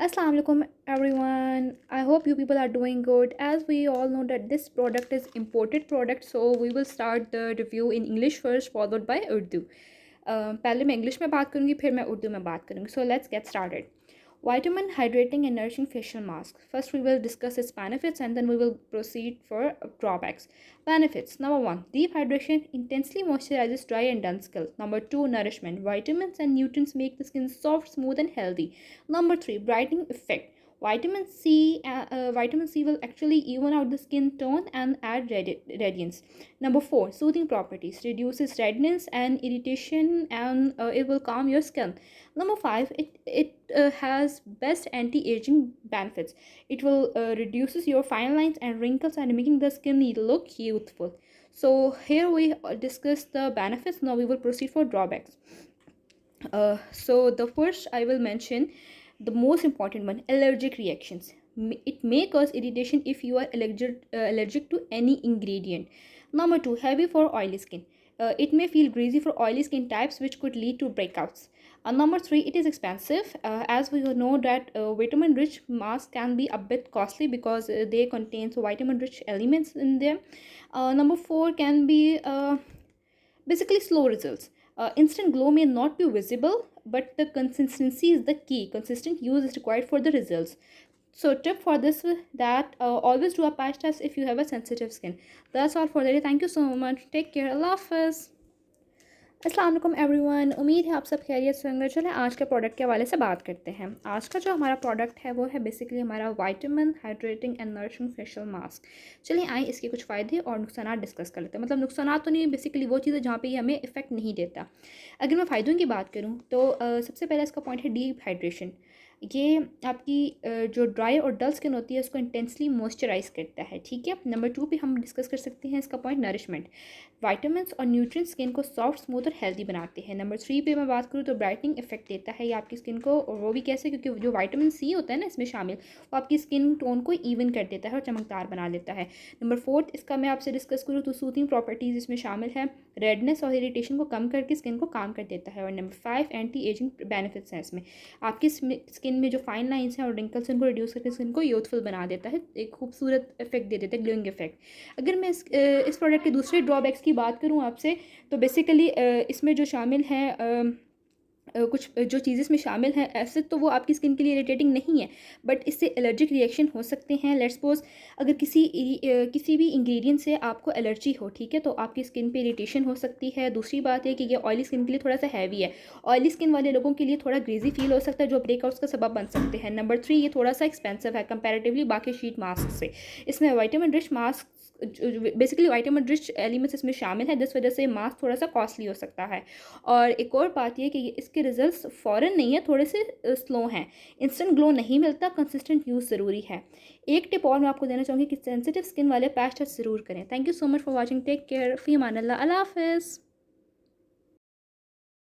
Assalamu alaikum everyone. I hope you people are doing good. As we all know that this product is imported product, so we will start the review in English first, followed by Urdu. पहले मैं English में बात करूँगी, फिर मैं उर्दू में बात करूँगी. So let's get started. Vitamin hydrating and nourishing facial mask. First, we will discuss its benefits and then we will proceed for drawbacks. Benefits. Number 1, deep hydration intensely moisturizes dry and dull skin. Number 2, nourishment. Vitamins and nutrients make the skin soft, smooth, and healthy. Number 3, brightening effect. Vitamin C will actually even out the skin tone and add radiance. Number 4, soothing properties, reduces redness and irritation, and it will calm your skin. Number 5, it has best anti-aging benefits. It will reduces your fine lines and wrinkles and making the skin look youthful. So here we discuss the benefits. Now we will proceed for drawbacks. So the first I will mention the most important one, allergic reactions. It may cause irritation if you are allergic to any ingredient. Number 2, heavy for oily skin. It may feel greasy for oily skin types, which could lead to breakouts. Number 3, it is expensive. As we know that vitamin rich masks can be a bit costly because they contain vitamin rich elements in them. Number 4 can be basically slow results. Instant glow may not be visible, but the consistency is the key. Consistent use is required for the results. So tip for this that always do a patch test if you have a sensitive skin. That's all for the day. Thank you so much. Take care. Allah Hafiz. अस्सलाम वालेकुम everyone, उम्मीद है आप सब खैरियत से होंगे. चलें आज के प्रोडक्ट के हवाले से बात करते हैं. आज का जो हमारा प्रोडक्ट है वो है बेसिकली हमारा vitamin hydrating and nourishing facial mask. चलिए आए इसके कुछ फ़ायदे और नुकसान डिस्कस कर लेते हैं. मतलब नुकसान तो नहीं, बेसिकली वो चीज़ है जहाँ पे ये हमें इफेक्ट नहीं देता. अगर मैं फ़ायदों की बात करूँ तो सबसे पहला इसका पॉइंट है डीप हाइड्रेशन. ये आपकी जो ड्राई और डल स्किन होती है उसको इंटेंसली मॉइस्चराइज करता है. ठीक है. नंबर 2 पे हम डिस्कस कर सकते हैं इसका पॉइंट नरिशमेंट. वाइटामिन और न्यूट्रिएंट स्किन को सॉफ्ट, स्मूथ और हेल्दी बनाते हैं. नंबर 3 पे मैं बात करूँ तो ब्राइटनिंग इफेक्ट देता है ये आपकी स्किन को, और वो भी कैसे, क्योंकि जो विटामिन सी होता है ना इसमें शामिल, वो आपकी स्किन टोन को इवन कर देता है और चमकदार बना देता है. नंबर 4 इसका मैं आपसे डिस्कस करूँ तो सूथिंग प्रॉपर्टीज़ इसमें शामिल है. रेडनेस और इरिटेशन को कम करके स्किन को काम कर देता है. और नंबर 5 एंटी एजिंग बेनिफिट्स हैं इसमें. आपकी स्किन में जो फाइन लाइंस हैं और रिंकल्स हैं उनको रिड्यूस करके स्किन को यूथफुल बना देता है, एक खूबसूरत इफेक्ट दे देता है, ग्लोइंग इफेक्ट. अगर मैं इस प्रोडक्ट के दूसरे ड्रॉबैक्स की बात करूँ आपसे तो बेसिकली इसमें जो शामिल हैं कुछ जो चीज़ें इसमें शामिल हैं ऐसे तो वो आपकी स्किन के लिए इरिटेटिंग नहीं है, बट इससे एलर्जिक रिएक्शन हो सकते हैं. लेट्स सपोज अगर किसी भी इंग्रेडिएंट से आपको एलर्जी हो, ठीक है, तो आपकी स्किन पे इरिटेशन हो सकती है. दूसरी बात है कि ये ऑयली स्किन के लिए थोड़ा सा हैवी है. ऑयली स्किन वाले लोगों के लिए थोड़ा ग्रेजी फील हो सकता है जो ब्रेकआउट्स का सबब बन सकते हैं. नंबर 3, ये थोड़ा सा एक्सपेंसिव है कंपैरेटिवली बाकी शीट मास्क से. इसमें vitamin rich mask, basically vitamin rich elements इसमें शामिल है, जिस वजह से मास्क थोड़ा सा कॉस्टली हो सकता है. और एक और बात यह कि इसके रिजल्ट्स फ़ौरन नहीं है, थोड़े से स्लो हैं. इंस्टेंट ग्लो नहीं मिलता, कंसिस्टेंट यूज़ ज़रूरी है. एक टिप और मैं आपको देना चाहूँगी कि सेंसिटिव स्किन वाले पैच टेस्ट ज़रूर करें. Thank you so much for watching. Take care. फ़ी अमान अल्लाह. अल्लाह हाफ़िज़.